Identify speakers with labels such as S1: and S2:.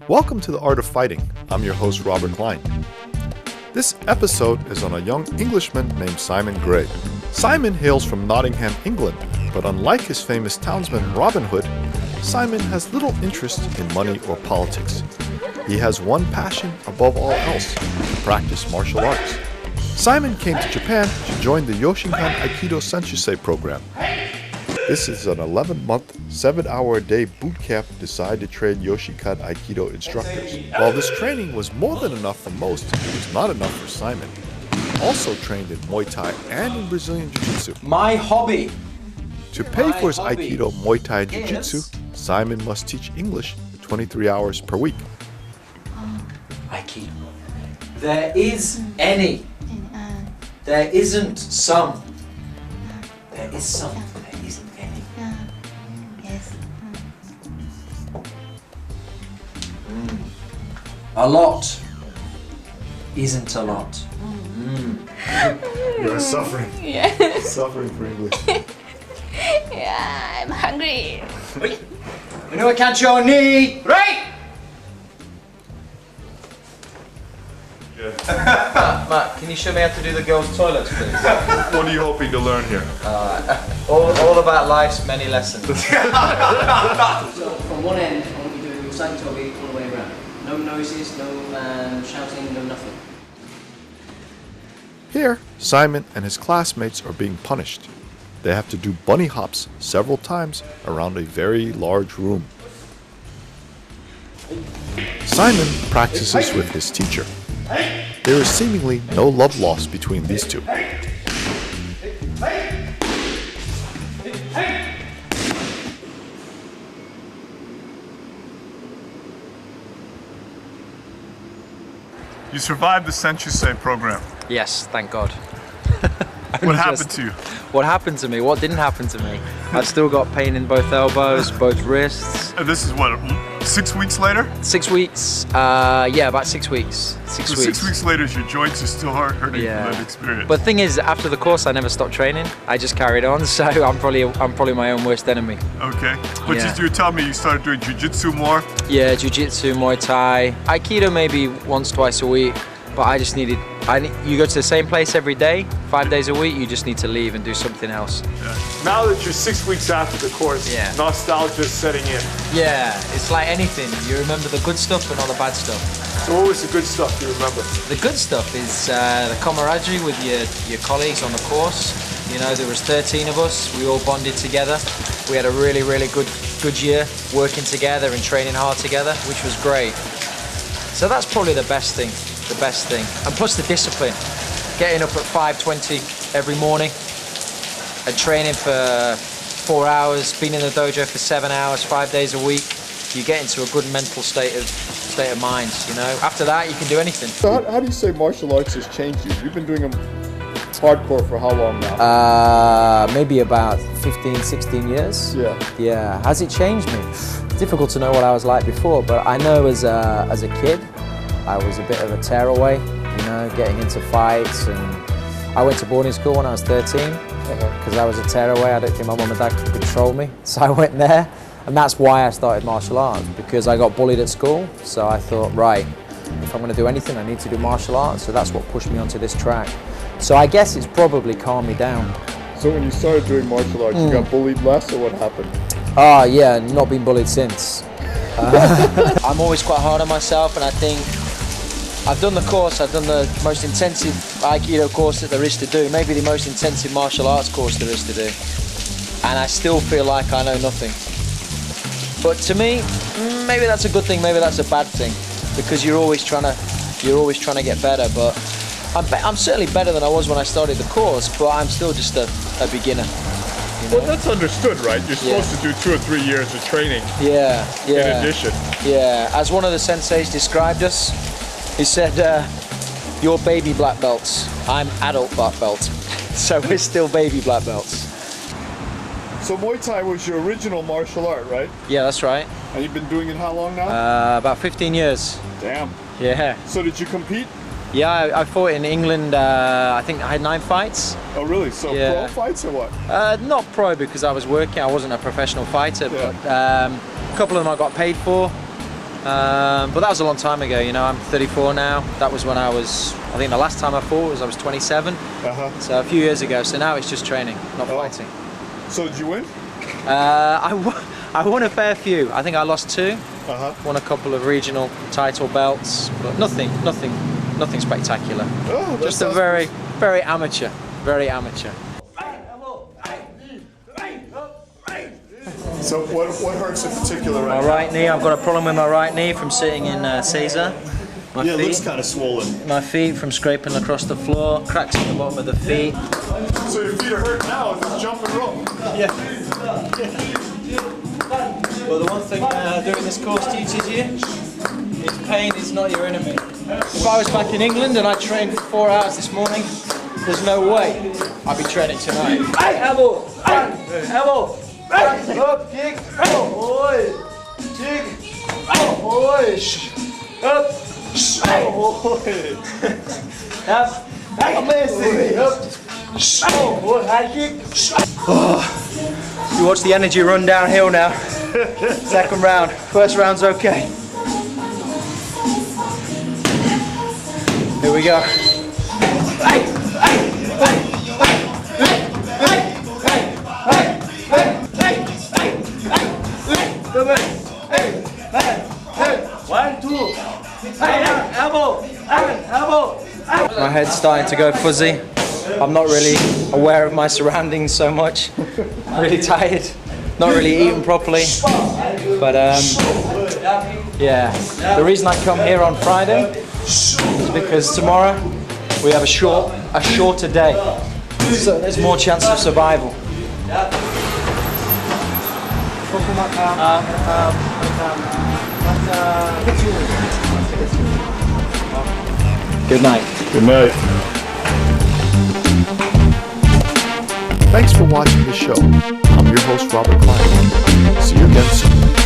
S1: Welcome to The Art of Fighting. I'm your host, Robert Klein. This episode is on a young Englishman named Simon Gray. Simon hails from Nottingham, England, but unlike his famous townsman Robin Hood, Simon has little interest in money or politics. He has one passion above all else: to practice martial arts. Simon came to Japan to join the Yoshinkan Aikido Senshusei program. This is an 11-month, 7-hour-a-day boot camp designed to train Yoshinkan Aikido instructors. While this training was more than enough for most, it was not enough for Simon. Also trained in Muay Thai and in Brazilian Jiu-Jitsu.
S2: My hobby!
S1: To pay for his Aikido, Muay Thai, and Jiu-Jitsu, Simon must teach English 23 hours per week.
S2: Aikido. There is any. There isn't some. There is some. There isn't any.
S3: Yes.
S2: A lot isn't a lot.
S1: You're suffering.
S3: Yeah.
S1: Suffering for English.
S3: Yeah, I'm hungry.
S2: You know, I catch your knee, right? Matt, can you show me how to do the girls' toilets, please?
S1: What are you hoping to learn here?
S2: All about life's many lessons.
S4: So from one end, I want you doing your side toby all the way around. No noises, no shouting, no nothing.
S1: Here, Simon and his classmates are being punished. They have to do bunny hops several times around a very large room. Simon practices with his teacher. There is seemingly no love lost between these two.
S5: You survived the Senshusei program.
S6: Yes, thank God.
S5: What happened to you?
S6: What happened to me? What didn't happen to me? I've still got pain in both elbows, both wrists.
S5: And this is what, 6 weeks later?
S6: 6 weeks. Yeah, about 6 weeks.
S5: So 6 weeks later, your joints are still hurting
S6: Yeah.
S5: from that experience.
S6: But the thing is, after the course, I never stopped training. I just carried on. So I'm probably my own worst enemy.
S5: Okay. But
S6: Yeah.
S5: you were telling me you started doing jiu-jitsu more.
S6: Yeah, jiu-jitsu, Muay Thai, Aikido maybe once, twice a week. But I just needed. You go to the same place every day, 5 days a week. You just need to leave and do something else.
S7: Now that you're 6 weeks after the course,
S6: Yeah.
S7: nostalgia is setting in.
S6: Yeah, it's like anything. You remember the good stuff and all the bad stuff.
S7: So what was the good stuff you remember?
S6: The good stuff is the camaraderie with your colleagues on the course. You know, there was 13 of us. We all bonded together. We had a really good year working together and training hard together, which was great. So that's probably the best thing. And plus the discipline. Getting up at 5:20 every morning and training for 4 hours, being in the dojo for 7 hours, 5 days a week. You get into a good mental state of mind, you know. After that, you can do anything.
S1: So how do you say martial arts has changed you? You've been doing them hardcore for how long now?
S8: Maybe about 15, 16 years.
S1: Yeah.
S8: Has it changed me? Difficult to know what I was like before, but I know as a kid, I was a bit of a tearaway, you know, getting into fights, and I went to boarding school when I was 13 because I was a tearaway. I don't think my mum and dad could control me, so I went there, and that's why I started martial arts, because I got bullied at school. So I thought, right, if I'm going to do anything, I need to do martial arts. So that's what pushed me onto this track. So I guess it's probably calmed me down.
S1: So when you started doing martial arts, you got bullied less, or what happened?
S8: Ah, yeah, not been bullied since.
S6: I'm always quite hard on myself, and I think I've done the course, I've done the most intensive Aikido course that there is to do, maybe the most intensive martial arts course there is to do. And I still feel like I know nothing. But to me, maybe that's a good thing, maybe that's a bad thing, because you're always trying to get better. But I'm certainly better than I was when I started the course, but I'm still just a beginner. You know?
S7: Well, that's understood, right? You're supposed to do 2 or 3 years of training
S6: Yeah.
S7: in addition.
S6: Yeah, as one of the senseis described us, he said, you're baby black belts, I'm adult black belt. So we're still baby black belts.
S1: So Muay Thai was your original martial art, right?
S6: Yeah, that's right.
S1: And you've been doing it how long now?
S6: About 15 years.
S1: Damn.
S6: Yeah.
S1: So did you compete?
S6: Yeah, I fought in England, I think I had 9 fights.
S1: Oh really? So
S6: Yeah.
S1: pro fights or what?
S6: Not pro because I was working, I wasn't a professional fighter,
S1: Yeah.
S6: but a couple of them I got paid for.
S8: But that was a long time ago, you know. I'm 34 now. That was when I think the last time I fought was I was 27. So a few years ago. So now it's just training, not fighting.
S7: So did you win?
S8: I won a fair few. I think I lost 2. Won a couple of regional title belts, but nothing spectacular.
S7: Oh,
S8: just a very amateur, very amateur.
S7: So what hurts in particular
S8: My right knee, I've got a problem with my right knee from sitting in Caesar. My
S7: Yeah, it
S8: feet,
S7: looks kind of swollen.
S8: my feet from scraping across the floor, cracks in the bottom of the feet.
S7: So your feet are hurt now if it's jump and rope.
S8: Yeah. Well, the one thing doing this course teaches you is pain is not your enemy. If I was back in England and I trained for 4 hours this morning, there's no way I'd be training tonight. Elbow! Elbow! Up, kick! Oi! Kick! Oi! Up! Oi! Up! Amazing! Up! High kick! You watch the energy run downhill now. Second round. First round's okay. Here we go. One, two. Elbow. My head's starting to go fuzzy. I'm not really aware of my surroundings so much. I'm really tired. Not really eating properly. But yeah. The reason I come here on Friday is because tomorrow we have a shorter day. So there's more chance of survival. Good night.
S7: Good night.
S1: Thanks for watching the show. I'm your host, Robert Klein. See you again soon.